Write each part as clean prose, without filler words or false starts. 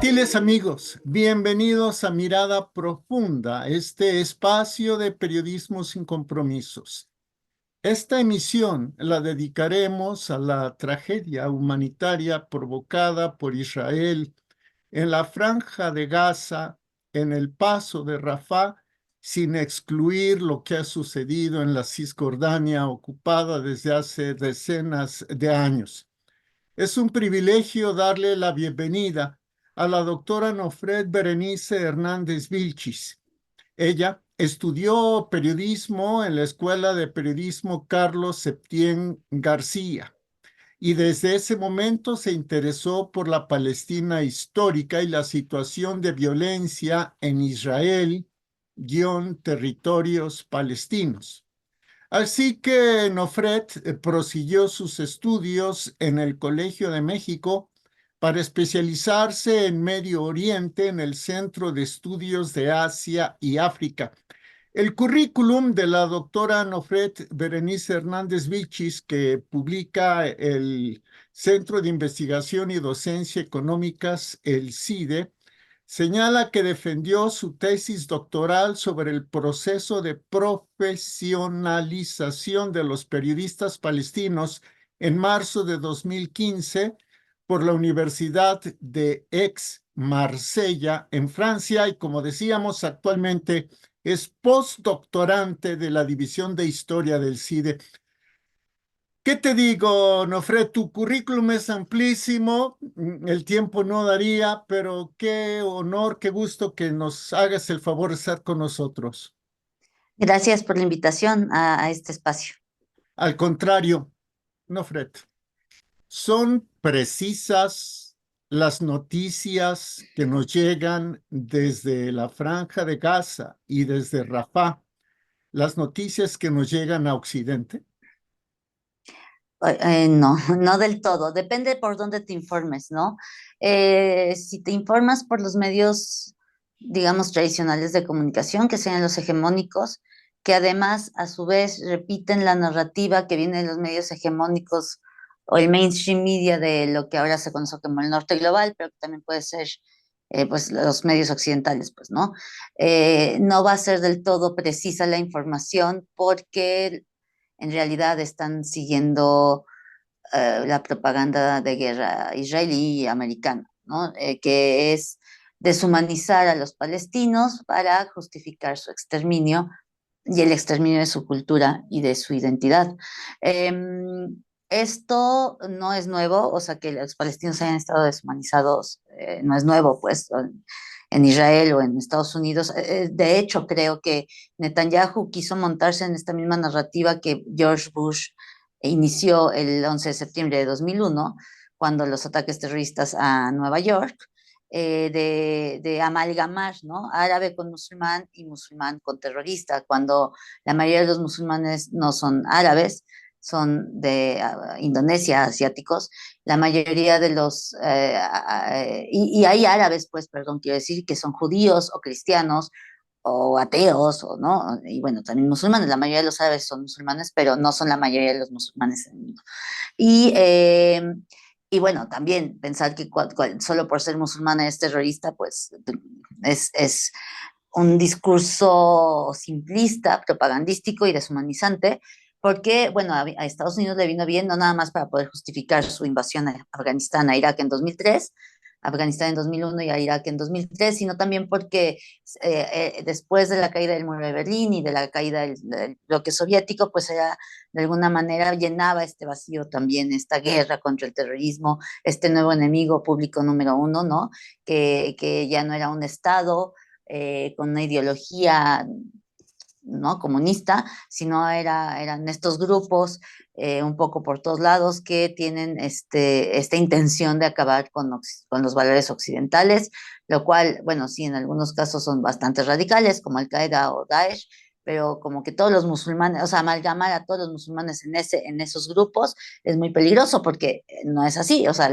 Gentiles amigos, bienvenidos a Mirada Profunda, este espacio de periodismo sin compromisos. Esta emisión la dedicaremos a la tragedia humanitaria provocada por Israel en la Franja de Gaza, en el Paso de Rafah, sin excluir lo que ha sucedido en la Cisjordania ocupada desde hace decenas de años. Es un privilegio darle la bienvenida a la doctora Nofret Berenice Hernández Vilchis. Ella estudió periodismo en la Escuela de Periodismo Carlos Septién García y desde ese momento se interesó por la Palestina histórica y la situación de violencia en Israel, territorios palestinos. Así que Nofret prosiguió sus estudios en el Colegio de México para especializarse en Medio Oriente en el Centro de Estudios de Asia y África. El currículum de la doctora Nofret Berenice Hernández Vilchis, que publica el Centro de Investigación y Docencia Económicas, el CIDE, señala que defendió su tesis doctoral sobre el proceso de profesionalización de los periodistas palestinos en marzo de 2015 por la Universidad de Aix-Marsella en Francia y, como decíamos, actualmente es postdoctorante de la División de Historia del CIDE. ¿Qué te digo, Nofret? Tu currículum es amplísimo, el tiempo no daría, pero qué honor, qué gusto que nos hagas el favor de estar con nosotros. Gracias por la invitación a este espacio. Al contrario, Nofret, son precisas las noticias que nos llegan desde la Franja de Gaza y desde Rafah, las noticias que nos llegan a Occidente. No, no del todo, depende por dónde te informes, ¿no? Si te informas por los medios, digamos, tradicionales de comunicación, que sean los hegemónicos, que además, a su vez, repiten la narrativa que viene de los medios hegemónicos o el mainstream media de lo que ahora se conoce como el norte global, pero que también puede ser, pues, los medios occidentales, pues, ¿no? No va a ser del todo precisa la información porque en realidad están siguiendo la propaganda de guerra israelí y americana, ¿no? Que es deshumanizar a los palestinos para justificar su exterminio y el exterminio de su cultura y de su identidad. Eh, Esto no es nuevo, o sea, que los palestinos hayan estado deshumanizados, no es nuevo, pues, en Israel o en Estados Unidos. De hecho, creo que Netanyahu quiso montarse en esta misma narrativa que George Bush inició el 11 de septiembre de 2001, cuando los ataques terroristas a Nueva York, de amalgamar, ¿no? Árabe con musulmán y musulmán con terrorista, cuando la mayoría de los musulmanes no son árabes, son de Indonesia, asiáticos, la mayoría de los, y hay árabes, pues, perdón, quiero decir, que son judíos o cristianos o ateos, o no, y bueno, también musulmanes, la mayoría de los árabes son musulmanes, pero no son la mayoría de los musulmanes en el mundo. Y, y bueno, también pensar que solo por ser musulmana es terrorista, pues es un discurso simplista, propagandístico y deshumanizante, porque, bueno, a Estados Unidos le vino bien no nada más para poder justificar su invasión a Afganistán, a Irak en 2003, Afganistán en 2001 y a Irak en 2003, sino también porque después de la caída del muro de Berlín y de la caída del bloque soviético, pues era, de alguna manera llenaba este vacío también, esta guerra contra el terrorismo, este nuevo enemigo público número uno, ¿no? Que ya no era un Estado con una ideología, ¿no?, comunista, sino eran estos grupos un poco por todos lados que tienen esta intención de acabar con los valores occidentales, lo cual, bueno, sí, en algunos casos son bastante radicales, como Al-Qaeda o Daesh, pero como que todos los musulmanes, o sea, amalgamar a todos los musulmanes en esos grupos es muy peligroso porque no es así, o sea,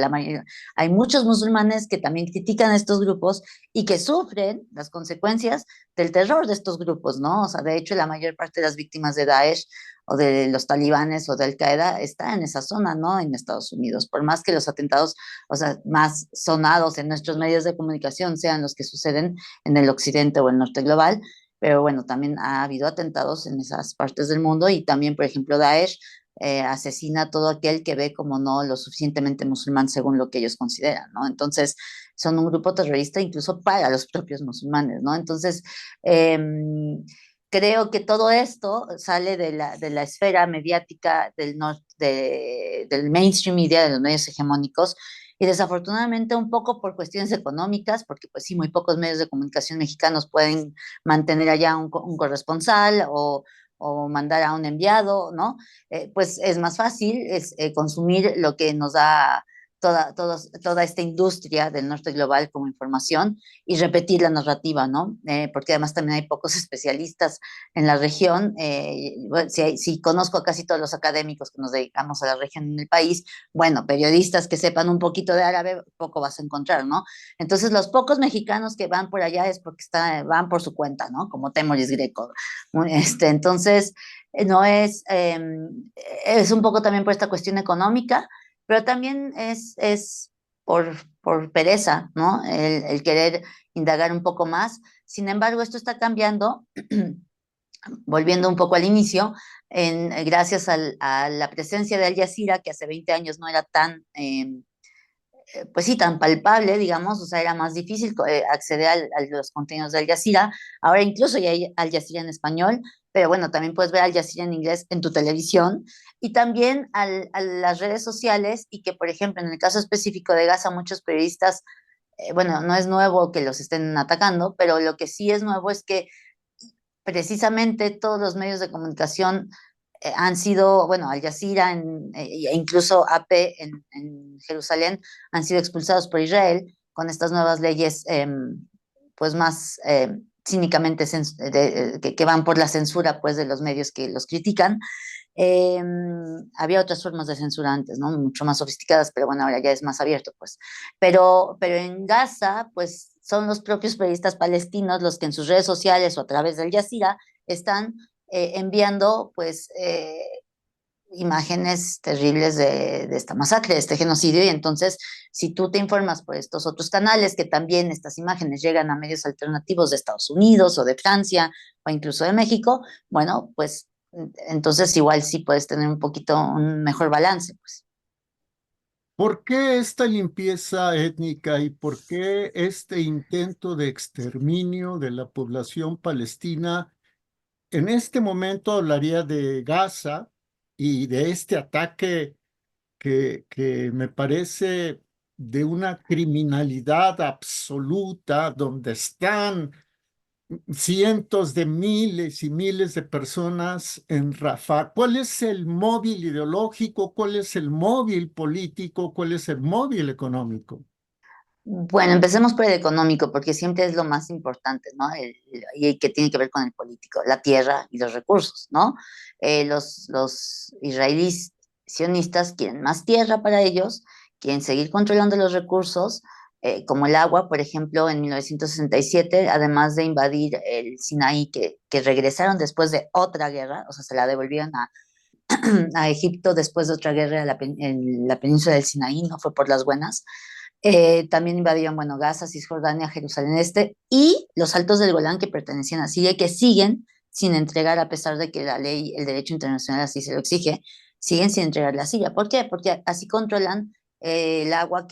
hay muchos musulmanes que también critican a estos grupos y que sufren las consecuencias del terror de estos grupos, ¿no? O sea, de hecho, la mayor parte de las víctimas de Daesh o de los talibanes o de Al-Qaeda está en esa zona, ¿no? En Estados Unidos, por más que los atentados, o sea, más sonados en nuestros medios de comunicación sean los que suceden en el occidente o el norte global, pero bueno, también ha habido atentados en esas partes del mundo y también, por ejemplo, Daesh asesina a todo aquel que ve como no lo suficientemente musulmán según lo que ellos consideran, ¿no? Entonces, son un grupo terrorista incluso para los propios musulmanes, ¿no? Entonces, eh, creo que todo esto sale de la esfera mediática del mainstream media, de los medios hegemónicos, y desafortunadamente un poco por cuestiones económicas, porque pues sí, muy pocos medios de comunicación mexicanos pueden mantener allá un corresponsal o mandar a un enviado, ¿no? Pues es más fácil consumir lo que nos da toda esta industria del norte global como información y repetir la narrativa, ¿no? Porque además también hay pocos especialistas en la región. Bueno, si conozco a casi todos los académicos que nos dedicamos a la región en el país, bueno, periodistas que sepan un poquito de árabe, poco vas a encontrar, ¿no? Entonces, los pocos mexicanos que van por allá es porque van por su cuenta, ¿no? Como Temoris Greco. Entonces, no es un poco también por esta cuestión económica, pero también es por pereza, ¿no? El querer indagar un poco más. Sin embargo, esto está cambiando, volviendo un poco al inicio, gracias a la presencia de Al Jazeera, que hace 20 años no era tan, pues sí, tan palpable, digamos, o sea, era más difícil acceder a los contenidos de Al Jazeera. Ahora incluso ya hay Al Jazeera en español, pero bueno, también puedes ver Al Jazeera en inglés en tu televisión y también a las redes sociales y que, por ejemplo, en el caso específico de Gaza, muchos periodistas, bueno, no es nuevo que los estén atacando, pero lo que sí es nuevo es que precisamente todos los medios de comunicación han sido, bueno, Al Jazeera e incluso AP en Jerusalén han sido expulsados por Israel con estas nuevas leyes, pues más cínicamente que van por la censura pues de los medios que los critican. Eh, Había otras formas de censura antes, ¿no? Mucho más sofisticadas, pero bueno, ahora ya es más abierto, pues. Pero en Gaza, pues son los propios periodistas palestinos los que en sus redes sociales o a través del Jazeera están enviando, pues, imágenes terribles de esta masacre, de este genocidio, y entonces si tú te informas por estos otros canales, que también estas imágenes llegan a medios alternativos de Estados Unidos o de Francia o incluso de México, bueno, pues entonces igual sí puedes tener un poquito un mejor balance, pues. ¿Por qué esta limpieza étnica y por qué este intento de exterminio de la población palestina? En este momento hablaría de Gaza y de este ataque que me parece de una criminalidad absoluta, donde están cientos de miles y miles de personas en Rafah. ¿Cuál es el móvil ideológico? ¿Cuál es el móvil político? ¿Cuál es el móvil económico? Bueno, empecemos por el económico, porque siempre es lo más importante, ¿no? Y que tiene que ver con el político, la tierra y los recursos, ¿no? Los israelíes sionistas quieren más tierra para ellos, quieren seguir controlando los recursos, como el agua, por ejemplo, en 1967, además de invadir el Sinaí, que regresaron después de otra guerra, o sea, se la devolvieron a Egipto después de otra guerra en la península del Sinaí, no fue por las buenas. También invadieron, bueno, Gaza, Cisjordania, Jerusalén Este y los Altos del Golán que pertenecían a Siria, que siguen sin entregar, a pesar de que la ley, el derecho internacional así se lo exige, siguen sin entregarle a Siria. ¿Por qué? Porque así controlan el agua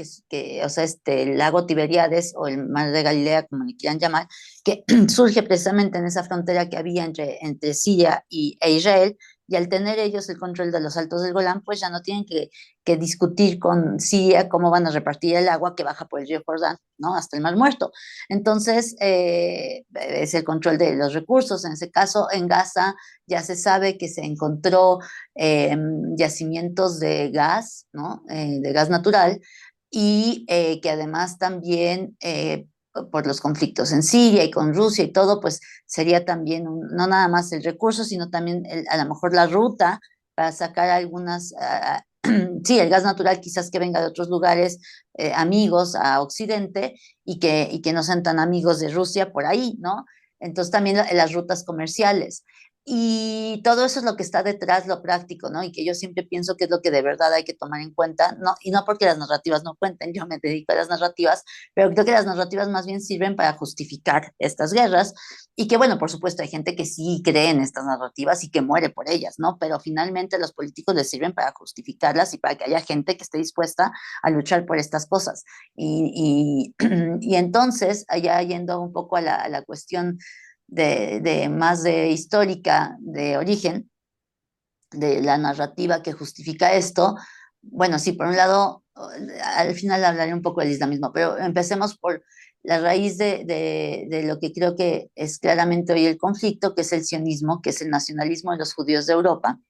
o sea, el lago Tiberíades o el mar de Galilea, como le quieran llamar, que surge precisamente en esa frontera que había entre Siria e Israel, y al tener ellos el control de los Altos del Golán, pues ya no tienen que discutir con Siria cómo van a repartir el agua que baja por el río Jordán, ¿no? Hasta el Mar Muerto. Entonces, es el control de los recursos. En ese caso, en Gaza ya se sabe que se encontró yacimientos de gas, ¿no? De gas natural, y que además también por los conflictos en Siria y con Rusia y todo, pues sería también no nada más el recurso, sino también a lo mejor la ruta para sacar algunas, sí, el gas natural quizás que venga de otros lugares amigos a Occidente y que no sean tan amigos de Rusia por ahí, ¿no? Entonces también las rutas comerciales. Y todo eso es lo que está detrás, lo práctico, ¿no? Y que yo siempre pienso que es lo que de verdad hay que tomar en cuenta, ¿no? Y no porque las narrativas no cuenten, yo me dedico a las narrativas, pero creo que las narrativas más bien sirven para justificar estas guerras y que, bueno, por supuesto, hay gente que sí cree en estas narrativas y que muere por ellas, ¿no? Pero finalmente los políticos les sirven para justificarlas y para que haya gente que esté dispuesta a luchar por estas cosas. Y entonces, allá yendo un poco a la cuestión de más de histórica, de origen, de la narrativa que justifica esto, bueno, sí, por un lado, al final hablaré un poco del islamismo, pero empecemos por la raíz de lo que creo que es claramente hoy el conflicto, que es el sionismo, que es el nacionalismo de los judíos de Europa,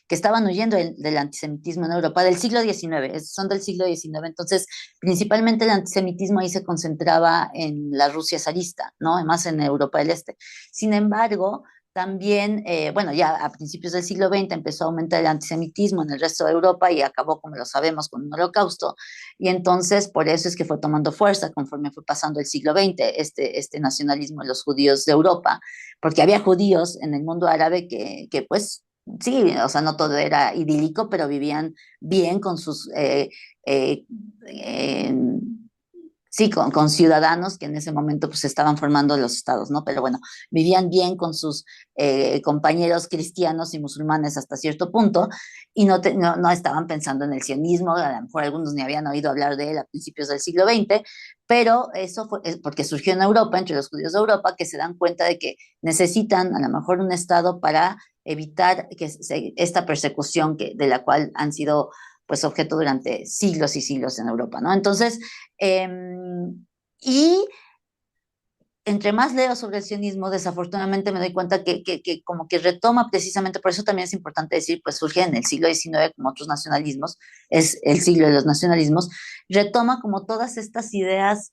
que estaban huyendo del antisemitismo en Europa del siglo XIX, son del siglo XIX, entonces principalmente el antisemitismo ahí se concentraba en la Rusia zarista, ¿no? Además en Europa del Este. Sin embargo, también, bueno, ya a principios del siglo XX empezó a aumentar el antisemitismo en el resto de Europa y acabó, como lo sabemos, con un holocausto. Y entonces, por eso es que fue tomando fuerza conforme fue pasando el siglo XX, este nacionalismo de los judíos de Europa, porque había judíos en el mundo árabe que pues, sí, o sea, no todo era idílico, pero vivían bien con sus, eh, eh, sí, con ciudadanos que en ese momento pues estaban formando los estados, ¿no? Pero bueno, vivían bien con sus compañeros cristianos y musulmanes hasta cierto punto y no estaban pensando en el sionismo, a lo mejor algunos ni habían oído hablar de él a principios del siglo XX, pero eso fue porque surgió en Europa, entre los judíos de Europa, que se dan cuenta de que necesitan a lo mejor un estado para evitar que esta persecución de la cual han sido pues objeto durante siglos y siglos en Europa, ¿no? Entonces, y entre más leo sobre el sionismo, desafortunadamente me doy cuenta que como que retoma precisamente, por eso también es importante decir, pues surge en el siglo XIX como otros nacionalismos, es el siglo de los nacionalismos, retoma como todas estas ideas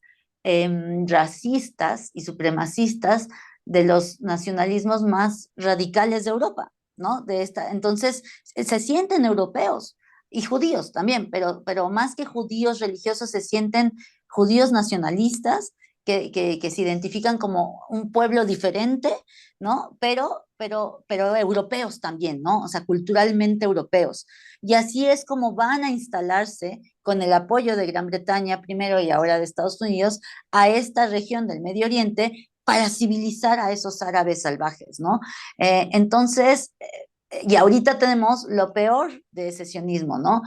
racistas y supremacistas de los nacionalismos más radicales de Europa, ¿no? Entonces, se sienten europeos y judíos también, pero más que judíos religiosos, se sienten judíos nacionalistas que se identifican como un pueblo diferente, ¿no? Pero europeos también, ¿no? O sea, culturalmente europeos. Y así es como van a instalarse con el apoyo de Gran Bretaña primero y ahora de Estados Unidos a esta región del Medio Oriente para civilizar a esos árabes salvajes, ¿no? Entonces, y ahorita tenemos lo peor de ese sionismo, ¿no?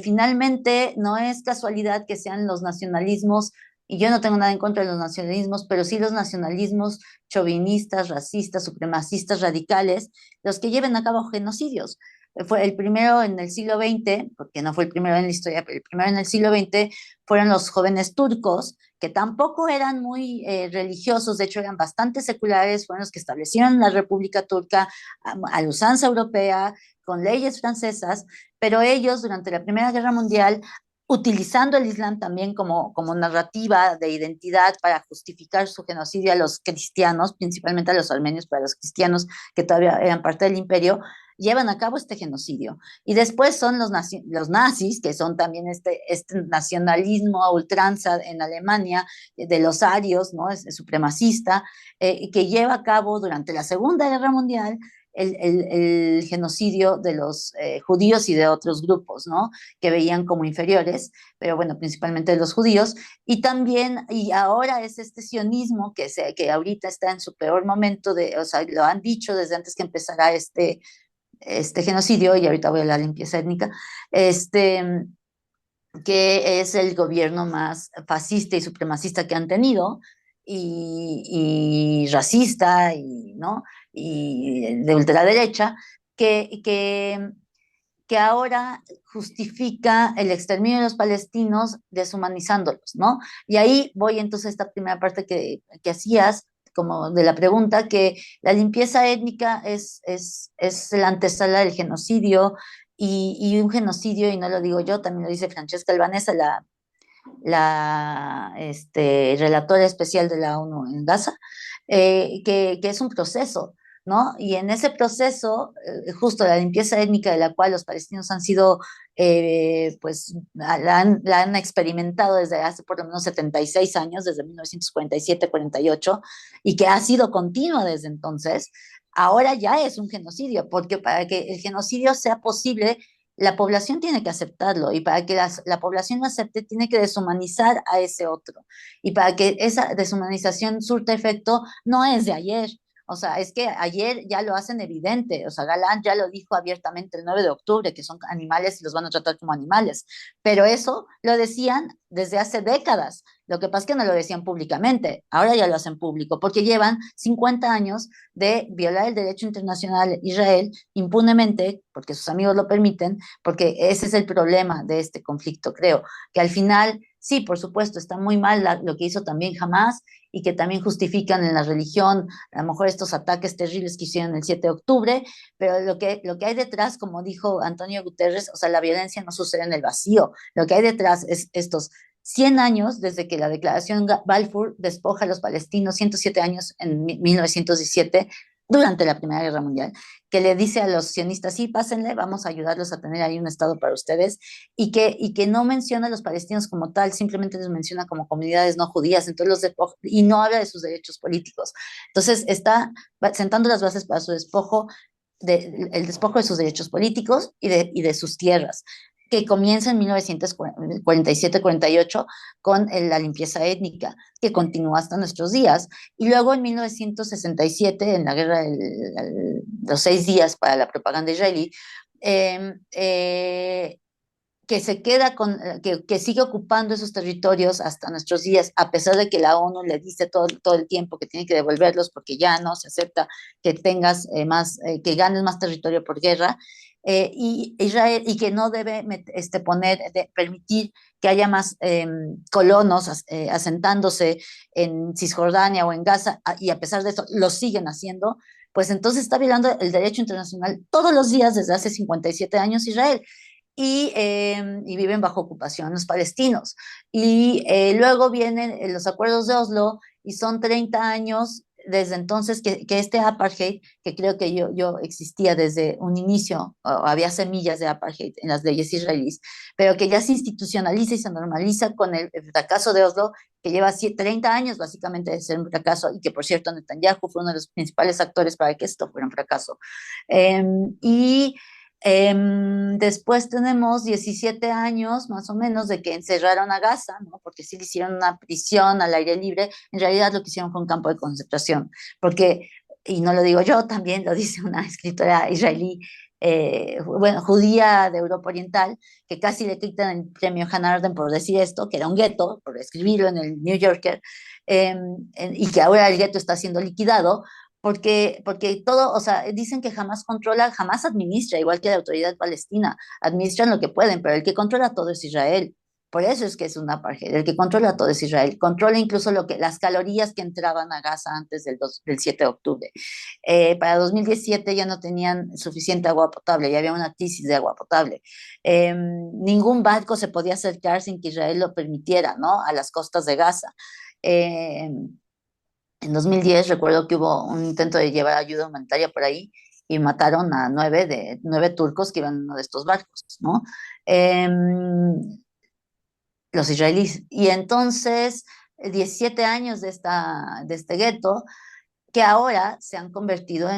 Finalmente, no es casualidad que sean los nacionalismos, y yo no tengo nada en contra de los nacionalismos, pero sí los nacionalismos chauvinistas, racistas, supremacistas, radicales, los que lleven a cabo genocidios. Fue el primero en el siglo XX, porque no fue el primero en la historia, pero el primero en el siglo XX fueron los jóvenes turcos, que tampoco eran muy religiosos, de hecho eran bastante seculares, fueron los que establecieron la República Turca a la usanza europea, con leyes francesas, pero ellos durante la Primera Guerra Mundial utilizando el Islam también como narrativa de identidad para justificar su genocidio a los cristianos, principalmente a los armenios, pero a los cristianos que todavía eran parte del imperio, llevan a cabo este genocidio. Y después son los nazis, que son también este nacionalismo a ultranza en Alemania, de los arios, ¿no? Es supremacista, que lleva a cabo durante la Segunda Guerra Mundial el genocidio de los judíos y de otros grupos, ¿no? Que veían como inferiores, pero bueno, principalmente de los judíos, y también, y ahora es este sionismo que ahorita está en su peor momento, o sea, lo han dicho desde antes que empezara este genocidio, y ahorita voy a la limpieza étnica, que es el gobierno más fascista y supremacista que han tenido, y racista, y, ¿no? Y de ultraderecha, que, que, que ahora justifica el exterminio de los palestinos deshumanizándolos, ¿no? Y ahí voy entonces a esta primera parte que hacías, como de la pregunta, que la limpieza étnica es la antesala del genocidio, y un genocidio, y no lo digo yo, también lo dice Francesca Albanesa, la relatora especial de la ONU en Gaza, que es un proceso, ¿no? Y en ese proceso, justo la limpieza étnica de la cual los palestinos han sido, pues, la han experimentado desde hace por lo menos 76 años, desde 1947-48, y que ha sido continua desde entonces, ahora ya es un genocidio, porque para que el genocidio sea posible, la población tiene que aceptarlo y para que la población lo acepte tiene que deshumanizar a ese otro. Y para que esa deshumanización surta efecto no es de ayer. O sea, es que ayer ya lo hacen evidente. O sea, Galán ya lo dijo abiertamente el 9 de octubre, que son animales y los van a tratar como animales. Pero eso lo decían desde hace décadas. Lo que pasa es que no lo decían públicamente. Ahora ya lo hacen público, porque llevan 50 años de violar el derecho internacional Israel impunemente, porque sus amigos lo permiten, porque ese es el problema de este conflicto, creo, que al final, sí, por supuesto, está muy mal lo que hizo también Hamas y que también justifican en la religión a lo mejor estos ataques terribles que hicieron el 7 de octubre, pero lo que hay detrás, como dijo Antonio Guterres, o sea, la violencia no sucede en el vacío, lo que hay detrás es estos 100 años desde que la declaración Balfour despoja a los palestinos, 107 años en 1917, durante la Primera Guerra Mundial, que le dice a los sionistas, sí, pásenle, vamos a ayudarlos a tener ahí un Estado para ustedes, y que no menciona a los palestinos como tal, simplemente los menciona como comunidades no judías, entonces y no habla de sus derechos políticos. Entonces está sentando las bases para su despojo, el despojo de sus derechos políticos y de sus tierras, que comienza en 1947-48 con la limpieza étnica, que continúa hasta nuestros días. Y luego en 1967, en la guerra de los 6 días para la propaganda israelí, eh, eh, que se queda que sigue ocupando esos territorios hasta nuestros días, a pesar de que la ONU le dice todo el tiempo que tiene que devolverlos porque ya no se acepta que tengas que ganes más territorio por guerra, y Israel, y que no debe permitir que haya más colonos asentándose en Cisjordania o en Gaza, y a pesar de eso lo siguen haciendo, pues entonces está violando el derecho internacional todos los días desde hace 57 años Israel y viven bajo ocupación los palestinos. Y luego vienen los acuerdos de Oslo y son 30 años desde entonces que este apartheid, que creo que yo existía desde un inicio, había semillas de apartheid en las leyes israelíes, pero que ya se institucionaliza y se normaliza con el fracaso de Oslo, que lleva 30 años básicamente de ser un fracaso y que por cierto Netanyahu fue uno de los principales actores para que esto fuera un fracaso. Y después tenemos 17 años más o menos de que encerraron a Gaza, ¿no? Porque sí le hicieron una prisión al aire libre, en realidad lo que hicieron fue un campo de concentración, porque, y no lo digo yo, también lo dice una escritora israelí, bueno, judía de Europa Oriental, que casi le quitan el premio Hannah Arendt por decir esto, que era un gueto, por escribirlo en el New Yorker, y que ahora el gueto está siendo liquidado, porque todo, o sea, dicen que jamás controla, jamás administra, igual que la autoridad palestina, administran lo que pueden, pero el que controla todo es Israel. Por eso es que es una apartheid. El que controla todo es Israel. Controla incluso las calorías que entraban a Gaza antes del 7 de octubre. Para 2017 ya no tenían suficiente agua potable, ya había una crisis de agua potable. Ningún barco se podía acercar sin que Israel lo permitiera, ¿no? A las costas de Gaza. Eh, en 2010 recuerdo que hubo un intento de llevar ayuda humanitaria por ahí y mataron a 9 turcos que iban en uno de estos barcos, ¿no? Eh, los israelíes. Y entonces, 17 años de este gueto, que ahora se han convertido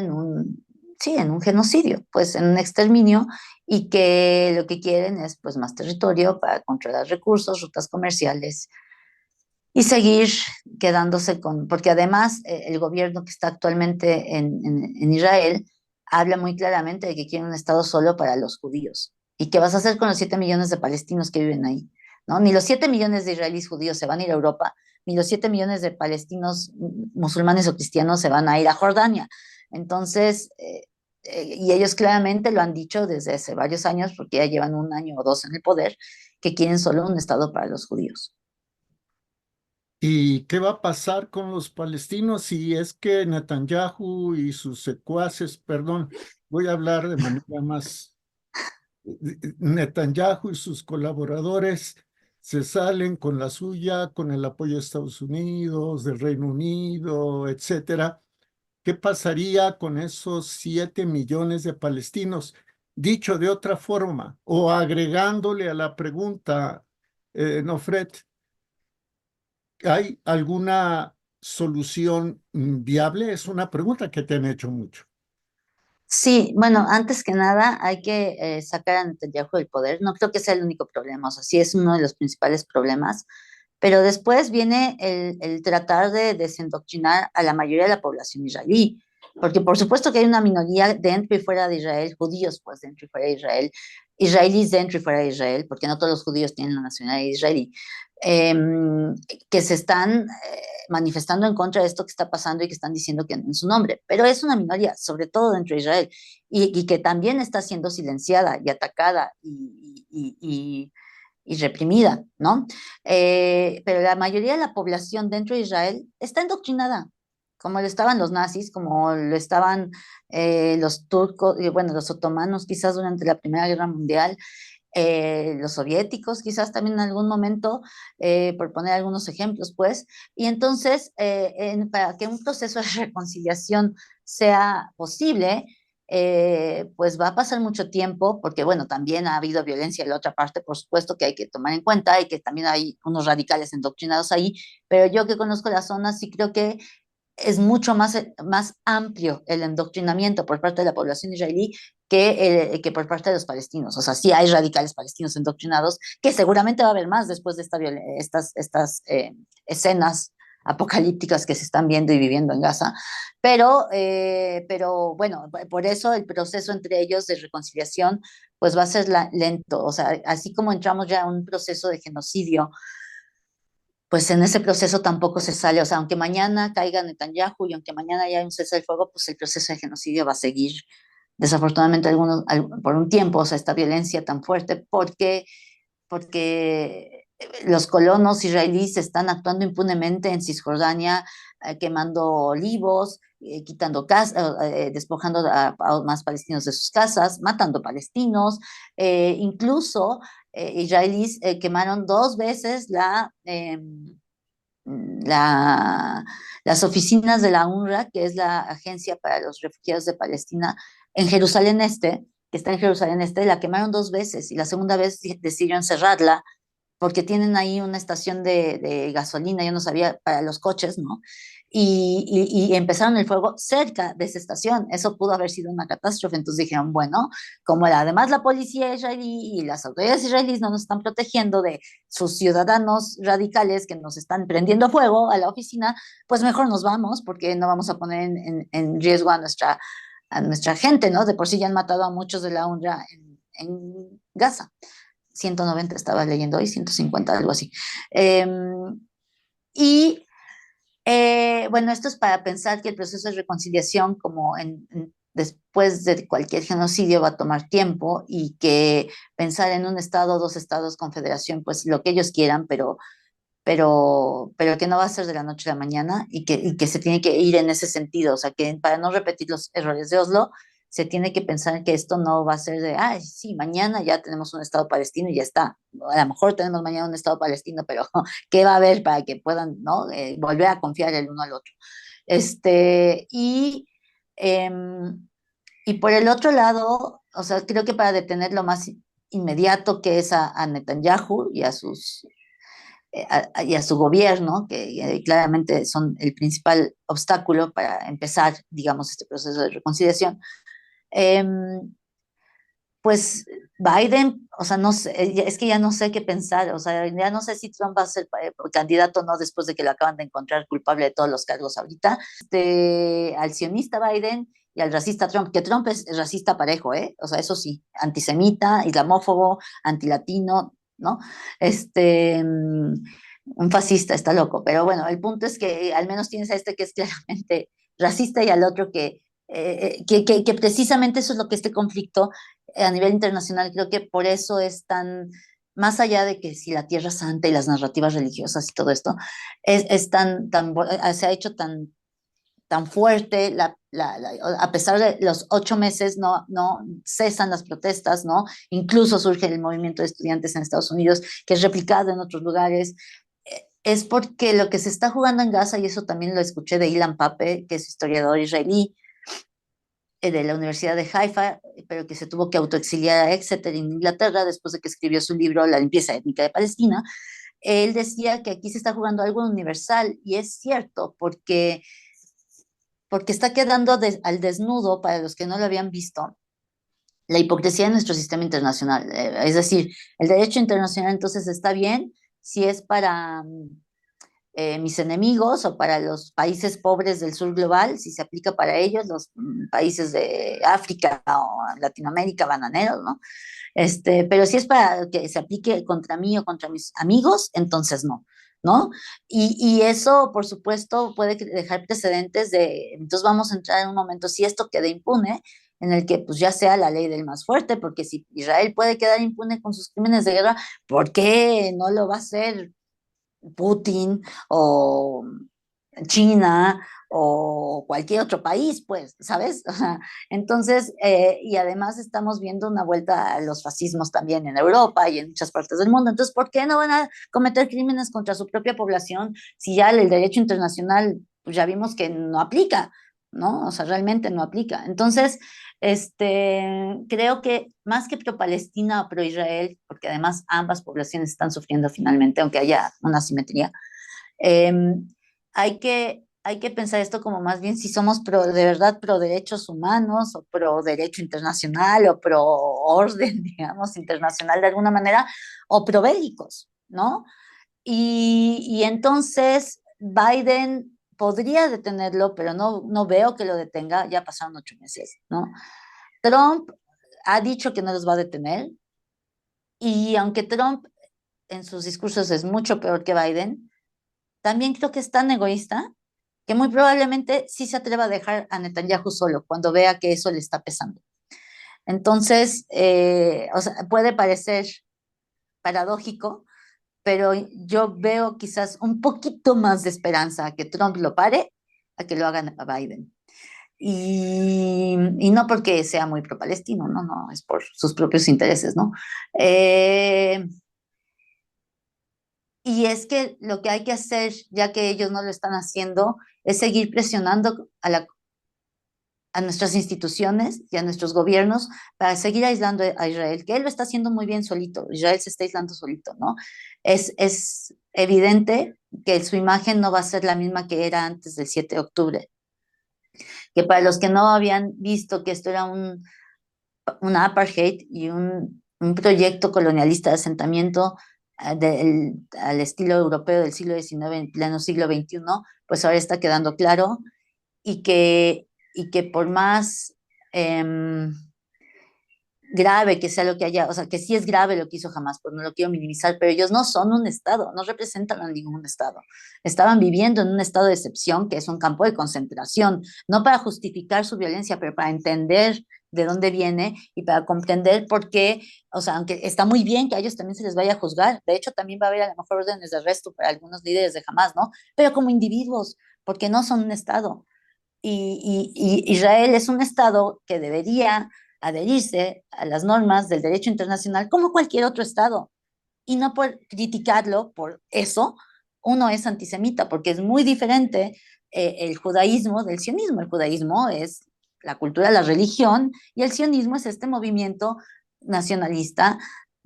sí, en un genocidio, pues en un exterminio, y que lo que quieren es pues más territorio para controlar recursos, rutas comerciales y seguir quedándose porque además el gobierno que está actualmente en Israel habla muy claramente de que quiere un Estado solo para los judíos. ¿Y qué vas a hacer con los 7 millones de palestinos que viven ahí? ¿No? Ni los 7 millones de israelíes judíos se van a ir a Europa, ni los 7 millones de palestinos musulmanes o cristianos se van a ir a Jordania. Entonces, y ellos claramente lo han dicho desde hace varios años, porque ya llevan 1 año o 2 en el poder, que quieren solo un Estado para los judíos. ¿Y qué va a pasar con los palestinos si es que Netanyahu y sus secuaces, perdón, voy a hablar de manera más, Netanyahu y sus colaboradores se salen con la suya, con el apoyo de Estados Unidos, del Reino Unido, etcétera. ¿Qué pasaría con esos 7 millones de palestinos? Dicho de otra forma, o agregándole a la pregunta, Nofret, ¿hay alguna solución viable? Es una pregunta que te han hecho mucho. Sí, bueno, antes que nada hay que sacar a Netanyahu del poder. No creo que sea el único problema, o sea, sí es uno de los principales problemas, pero después viene el tratar de desendoctrinar a la mayoría de la población israelí, porque por supuesto que hay una minoría dentro y fuera de Israel, judíos pues dentro y fuera de Israel, israelíes dentro y fuera de Israel, porque no todos los judíos tienen la nacionalidad israelí, que se están manifestando en contra de esto que está pasando y que están diciendo que en su nombre, pero es una minoría, sobre todo dentro de Israel, y que también está siendo silenciada y atacada y reprimida, ¿no? Pero la mayoría de la población dentro de Israel está endoctrinada, como lo estaban los nazis, como lo estaban los turcos, bueno, los otomanos quizás durante la Primera Guerra Mundial, los soviéticos quizás también en algún momento, por poner algunos ejemplos, pues, y entonces para que un proceso de reconciliación sea posible, pues va a pasar mucho tiempo, porque bueno, también ha habido violencia de la otra parte, por supuesto que hay que tomar en cuenta y que también hay unos radicales endoctrinados ahí, pero yo que conozco la zona sí creo que es mucho más amplio el endoctrinamiento por parte de la población israelí que por parte de los palestinos. O sea, sí hay radicales palestinos endoctrinados, que seguramente va a haber más después de estas escenas apocalípticas que se están viendo y viviendo en Gaza, pero bueno, por eso el proceso entre ellos de reconciliación pues va a ser lento, o sea, así como entramos ya a un proceso de genocidio, pues en ese proceso tampoco se sale, o sea, aunque mañana caiga Netanyahu y aunque mañana haya un cese del fuego, pues el proceso de genocidio va a seguir, desafortunadamente, por un tiempo, o sea, esta violencia tan fuerte, porque los colonos israelíes están actuando impunemente en Cisjordania, quemando olivos, quitando casas, despojando a más palestinos de sus casas, matando palestinos, incluso israelíes quemaron 2 veces la, las oficinas de la UNRWA, que es la Agencia para los Refugiados de Palestina, en Jerusalén Este, que está en Jerusalén Este, la quemaron 2 veces y la segunda vez decidieron cerrarla porque tienen ahí una estación de gasolina, yo no sabía, para los coches, ¿no? Y empezaron el fuego cerca de esa estación. Eso pudo haber sido una catástrofe. Entonces dijeron, bueno, como además la policía israelí y las autoridades israelíes no nos están protegiendo de sus ciudadanos radicales que nos están prendiendo fuego a la oficina, pues mejor nos vamos porque no vamos a poner en riesgo a nuestra gente, ¿no? De por sí ya han matado a muchos de la UNRWA en Gaza. 190 estaba leyendo hoy, 150, algo así. Eh, y bueno, esto es para pensar que el proceso de reconciliación, como después de cualquier genocidio, va a tomar tiempo y que pensar en un estado, 2 estados, confederación, pues lo que ellos quieran, pero que no va a ser de la noche a la mañana y que se tiene que ir en ese sentido. O sea, que para no repetir los errores de Oslo, se tiene que pensar que esto no va a ser de, ay, sí, mañana ya tenemos un Estado palestino y ya está. A lo mejor tenemos mañana un Estado palestino, pero ¿qué va a haber para que puedan, ¿no? Volver a confiar el uno al otro? Este, em, y por el otro lado, o sea, creo que para detener lo más inmediato que es a Netanyahu y a su gobierno, que claramente son el principal obstáculo para empezar, digamos, este proceso de reconciliación, eh, pues Biden, o sea, no sé, es que ya no sé qué pensar, o sea, ya no sé si Trump va a ser candidato o no después de que lo acaban de encontrar culpable de todos los cargos ahorita, al sionista Biden y al racista Trump, que Trump es racista parejo, ¿eh? O sea, eso sí, antisemita, islamófobo, antilatino, ¿no? Un fascista, está loco, pero bueno, el punto es que al menos tienes a este que es claramente racista y al otro que precisamente eso es lo que este conflicto a nivel internacional, creo que por eso es tan, más allá de que si la Tierra Santa y las narrativas religiosas y todo esto, se ha hecho tan tan fuerte, a pesar de los 8 meses no cesan las protestas, ¿no? Incluso surge el movimiento de estudiantes en Estados Unidos, que es replicado en otros lugares. Es porque lo que se está jugando en Gaza, y eso también lo escuché de Ilan Pappé, que es historiador israelí, de la Universidad de Haifa, pero que se tuvo que autoexiliar a Exeter en Inglaterra después de que escribió su libro La limpieza étnica de Palestina. Él decía que aquí se está jugando algo universal, y es cierto, porque está quedando al desnudo, para los que no lo habían visto, la hipocresía de nuestro sistema internacional. Es decir, el derecho internacional entonces está bien si es para mis enemigos o para los países pobres del sur global, si se aplica para ellos, los países de África o Latinoamérica bananeros, ¿no? Pero si es para que se aplique contra mí o contra mis amigos, entonces no, ¿no? Y eso, por supuesto, puede dejar precedentes entonces vamos a entrar en un momento, si esto queda impune, en el que pues ya sea la ley del más fuerte, porque si Israel puede quedar impune con sus crímenes de guerra, ¿por qué no lo va a hacer Putin o China o cualquier otro país, pues, ¿sabes? Entonces, y además estamos viendo una vuelta a los fascismos también en Europa y en muchas partes del mundo. Entonces, ¿por qué no van a cometer crímenes contra su propia población si ya el derecho internacional, pues ya vimos que no aplica, ¿no? O sea, realmente no aplica. Entonces, creo que más que pro-Palestina o pro-Israel, porque además ambas poblaciones están sufriendo finalmente, aunque haya una simetría, eh, hay que pensar esto como más bien si somos de verdad pro derechos humanos o pro derecho internacional o pro orden, digamos, internacional de alguna manera, o pro bélicos, ¿no? Y entonces Biden podría detenerlo, pero no veo que lo detenga, ya pasaron 8 meses, ¿no? Trump ha dicho que no los va a detener, y aunque Trump en sus discursos es mucho peor que Biden, también creo que es tan egoísta que muy probablemente sí se atreva a dejar a Netanyahu solo cuando vea que eso le está pesando. Entonces, o sea, puede parecer paradójico, pero yo veo quizás un poquito más de esperanza a que Trump lo pare, a que lo hagan a Biden. Y no porque sea muy pro-palestino, no, es por sus propios intereses, ¿no? Y es que lo que hay que hacer, ya que ellos no lo están haciendo, es seguir presionando a nuestras instituciones y a nuestros gobiernos para seguir aislando a Israel, que él lo está haciendo muy bien solito. Israel se está aislando solito, ¿no? Es evidente que su imagen no va a ser la misma que era antes del 7 de octubre, que para los que no habían visto que esto era una apartheid y un proyecto colonialista de asentamiento al estilo europeo del siglo XIX en pleno siglo XXI, pues ahora está quedando claro, y que por más grave que sea lo que haya, o sea, que sí es grave lo que hizo Hamas, pues no lo quiero minimizar, pero ellos no son un Estado, no representan a ningún Estado. Estaban viviendo en un estado de excepción, que es un campo de concentración, no para justificar su violencia, pero para entender de dónde viene y para comprender por qué, o sea, aunque está muy bien que a ellos también se les vaya a juzgar, de hecho también va a haber a lo mejor órdenes de arresto para algunos líderes de Hamas, ¿no? Pero como individuos, porque no son un Estado. Y Israel es un Estado que debería adherirse a las normas del derecho internacional como cualquier otro Estado. Y no por criticarlo por eso, uno es antisemita, porque es muy diferente el judaísmo del sionismo. El judaísmo es la cultura, la religión, y el sionismo es este movimiento nacionalista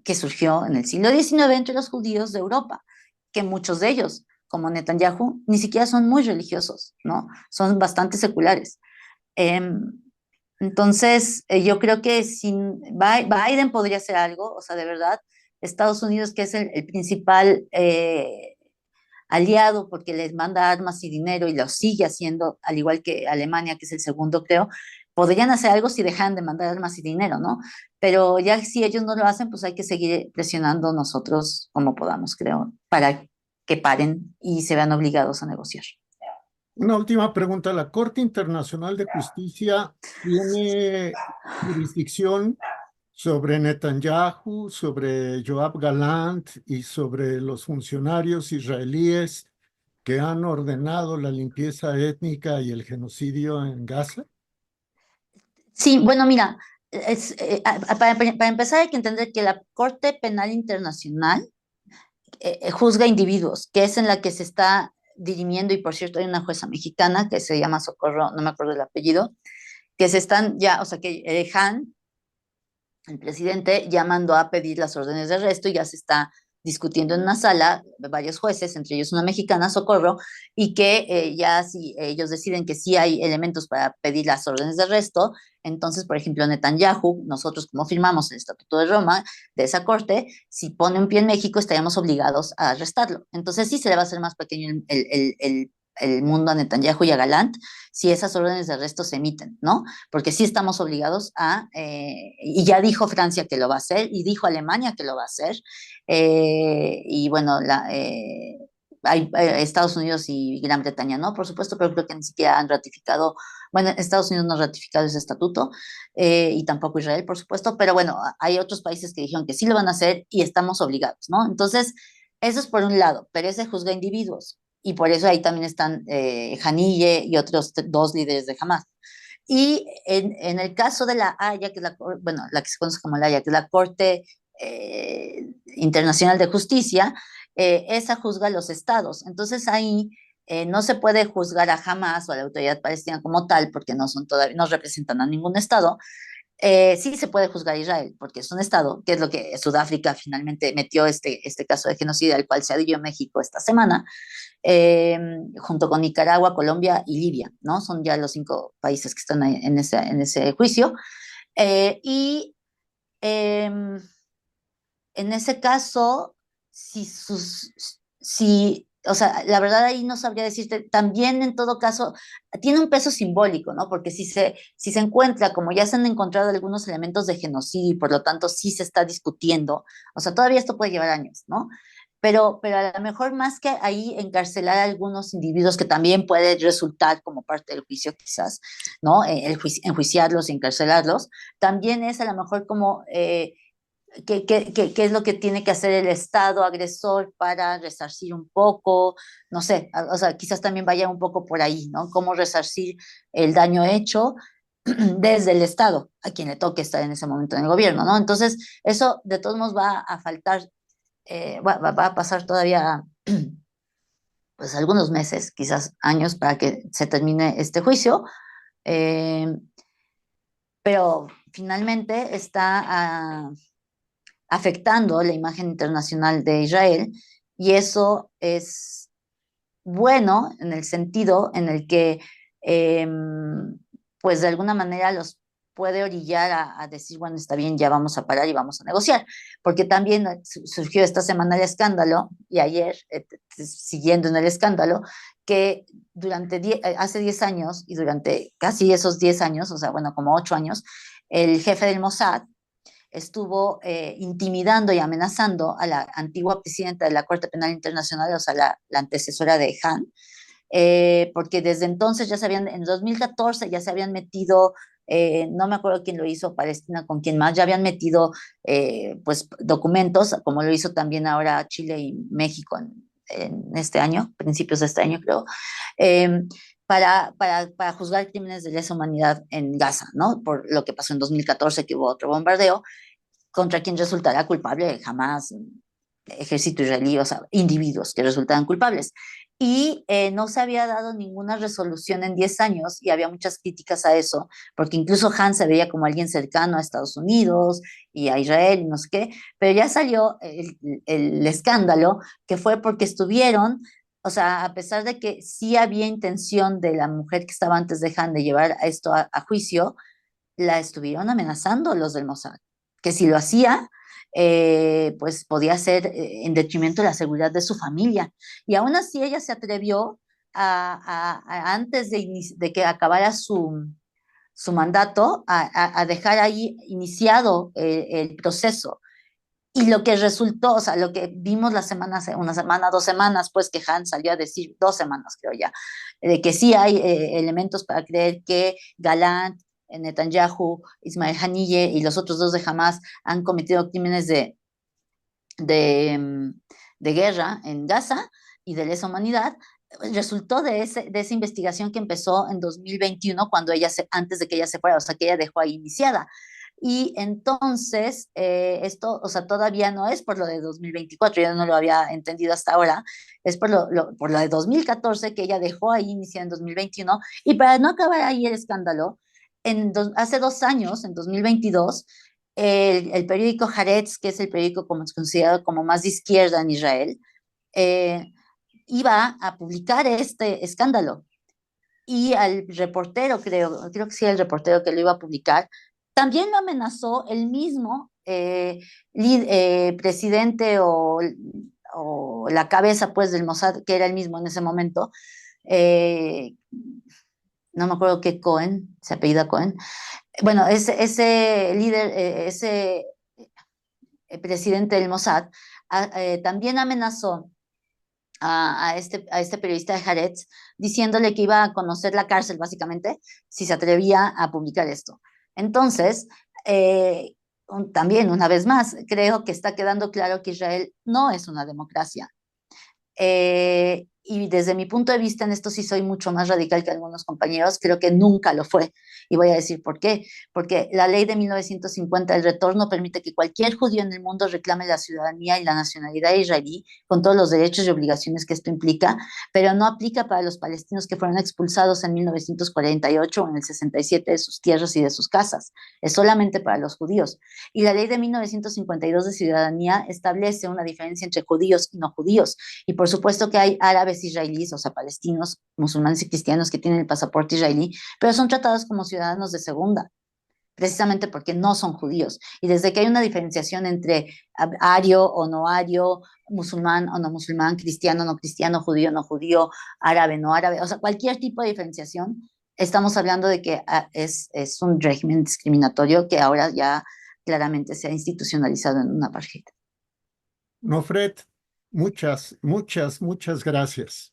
que surgió en el siglo XIX entre los judíos de Europa, que muchos de ellos, como Netanyahu, ni siquiera son muy religiosos, ¿no? Son bastante seculares. Eh, entonces, yo creo que sin Biden podría hacer algo, o sea, de verdad, Estados Unidos, que es el principal aliado porque les manda armas y dinero y lo sigue haciendo, al igual que Alemania, que es el segundo, creo, podrían hacer algo si dejan de mandar armas y dinero, ¿no? Pero ya si ellos no lo hacen, pues hay que seguir presionando nosotros como podamos, creo, para que paren y se vean obligados a negociar. Una última pregunta. ¿La Corte Internacional de Justicia tiene jurisdicción sobre Netanyahu, sobre Yoav Galant y sobre los funcionarios israelíes que han ordenado la limpieza étnica y el genocidio en Gaza? Sí, bueno, mira, para empezar hay que entender que la Corte Penal Internacional juzga individuos, que es en la que se está dirimiendo, y por cierto hay una jueza mexicana que se llama Socorro, no me acuerdo el apellido, que se están ya, o sea que Han, el presidente, ya mandó a pedir las órdenes de arresto y ya se está discutiendo en una sala de varios jueces, entre ellos una mexicana, Socorro, y que ya si ellos deciden que sí hay elementos para pedir las órdenes de arresto, entonces, por ejemplo, Netanyahu, nosotros como firmamos el Estatuto de Roma de esa corte, si pone un pie en México estaríamos obligados a arrestarlo. Entonces sí se le va a hacer más pequeño el mundo a Netanyahu y a Galant si esas órdenes de arresto se emiten, ¿no? Porque sí estamos obligados y ya dijo Francia que lo va a hacer, y dijo Alemania que lo va a hacer, y bueno, hay Estados Unidos y Gran Bretaña, ¿no? Por supuesto, pero creo que ni siquiera han ratificado, bueno, Estados Unidos no ha ratificado ese estatuto, y tampoco Israel, por supuesto, pero bueno, hay otros países que dijeron que sí lo van a hacer y estamos obligados, ¿no? Entonces, eso es por un lado, pero ese juzga individuos, y por eso ahí también están Haniyeh y otros dos líderes de Hamas. Y en el caso de la Haya, que es bueno, la que se conoce como la Haya, que es la Corte Internacional de Justicia, esa juzga a los estados. Entonces ahí no se puede juzgar a Hamas o a la autoridad palestina como tal, porque no son todavía, no representan a ningún estado. Sí se puede juzgar a Israel, porque es un estado, que es lo que Sudáfrica finalmente metió este caso de genocidio, al cual se adhirió México esta semana, eh, junto con Nicaragua, Colombia y Libia, ¿no? Son ya los 5 países que están ahí en ese juicio. Y eh, en ese caso, si, o sea, la verdad ahí no sabría decirte, también en todo caso, tiene un peso simbólico, ¿no? Porque si se encuentra, como ya se han encontrado algunos elementos de genocidio y por lo tanto sí se está discutiendo, o sea, todavía esto puede llevar años, ¿no? Pero a lo mejor más que ahí encarcelar a algunos individuos que también puede resultar como parte del juicio quizás, ¿no? Enjuiciarlos y encarcelarlos, también es a lo mejor como qué es lo que tiene que hacer el Estado agresor para resarcir un poco, no sé, o sea, quizás también vaya un poco por ahí, ¿no? Cómo resarcir el daño hecho desde el Estado, a quien le toque estar en ese momento en el gobierno, ¿no? Entonces, eso de todos modos va a faltar, va a pasar todavía pues algunos meses, quizás años, para que se termine este juicio, eh, pero finalmente está afectando la imagen internacional de Israel, y eso es bueno en el sentido en el que eh, pues de alguna manera los puede orillar a decir, bueno, está bien, ya vamos a parar y vamos a negociar, porque también surgió esta semana el escándalo, y ayer, siguiendo en el escándalo, que hace 10 años y durante casi esos 10 años, o sea, bueno, como 8 años, el jefe del Mossad estuvo intimidando y amenazando a la antigua presidenta de la Corte Penal Internacional, o sea, la antecesora de Han, porque desde entonces ya se habían, en 2014 ya se habían metido, no me acuerdo quién lo hizo, Palestina con quién más, ya habían metido pues documentos, como lo hizo también ahora Chile y México en este año, principios de este año creo, eh, para juzgar crímenes de lesa humanidad en Gaza, ¿no? Por lo que pasó en 2014, que hubo otro bombardeo, contra quien resultará culpable jamás ejército israelí, o sea, individuos que resultaban culpables. Y no se había dado ninguna resolución en 10 años, y había muchas críticas a eso, porque incluso Han se veía como alguien cercano a Estados Unidos y a Israel y no sé qué, pero ya salió el escándalo, que fue porque estuvieron, o sea, a pesar de que sí había intención de la mujer que estaba antes de Han de llevar esto a juicio, la estuvieron amenazando los del Mossad, que si lo hacía, pues podía ser en detrimento de la seguridad de su familia. Y aún así ella se atrevió antes de que acabara su mandato, a dejar ahí iniciado el proceso. Y lo que resultó, o sea, lo que vimos la semana, una semana, 2 semanas, pues que Han salió a decir, 2 semanas creo ya, de que sí hay elementos para creer que Galán, Netanyahu, Ismael Haniyeh y los otros dos de Hamas han cometido crímenes de, de guerra en Gaza y de lesa humanidad. resultó de esa investigación que empezó en 2021, cuando antes de que ella se fuera, o sea, que ella dejó ahí iniciada. Y entonces, esto, o sea, todavía no es por lo de 2024, yo no lo había entendido hasta ahora, es por lo de 2014 que ella dejó ahí iniciada en 2021. Y para no acabar ahí el escándalo, hace 2 años, en 2022, el periódico Haaretz, que es el periódico como es considerado como más de izquierda en Israel, eh, iba a publicar este escándalo. Y al reportero, creo que sí, el reportero que lo iba a publicar, también lo amenazó el mismo presidente o la cabeza pues del Mossad, que era el mismo en ese momento, eh, no me acuerdo qué Cohen, se apellida Cohen. Bueno, ese líder, ese presidente del Mossad, también amenazó a este periodista de Haaretz, diciéndole que iba a conocer la cárcel, básicamente, si se atrevía a publicar esto. Entonces, también, una vez más, creo que está quedando claro que Israel no es una democracia. Y desde mi punto de vista, en esto sí soy mucho más radical que algunos compañeros, creo que nunca lo fue. Y voy a decir por qué. Porque la ley de 1950 del retorno permite que cualquier judío en el mundo reclame la ciudadanía y la nacionalidad israelí con todos los derechos y obligaciones que esto implica, pero no aplica para los palestinos que fueron expulsados en 1948 o en el 67 de sus tierras y de sus casas. Es solamente para los judíos. Y la ley de 1952 de ciudadanía establece una diferencia entre judíos y no judíos. Y por supuesto que hay árabes israelíes, o sea, palestinos, musulmanes y cristianos que tienen el pasaporte israelí, pero son tratados como ciudadanos de segunda, precisamente porque no son judíos. Y desde que hay una diferenciación entre ario o no ario, musulmán o no musulmán, cristiano o no cristiano, judío o no judío, árabe o no árabe, o sea, cualquier tipo de diferenciación, estamos hablando de que es un régimen discriminatorio que ahora ya claramente se ha institucionalizado en una apartheid. Nofret, muchas gracias.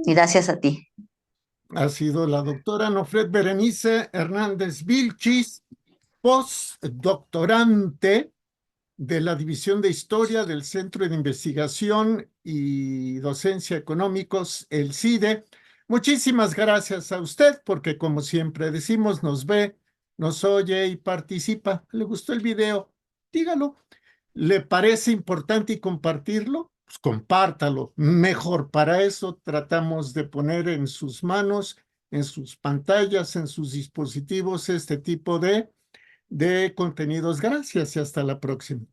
Y gracias a ti. Ha sido la doctora Nofret Berenice Hernández Vilchis, postdoctorante de la División de Historia del Centro de Investigación y Docencia Económicos, el CIDE. Muchísimas gracias a usted, porque como siempre decimos, nos ve, nos oye y participa. ¿Le gustó el video? Dígalo. ¿Le parece importante y compartirlo? Pues compártalo. Mejor, para eso tratamos de poner en sus manos, en sus pantallas, en sus dispositivos, este tipo de contenidos. Gracias y hasta la próxima.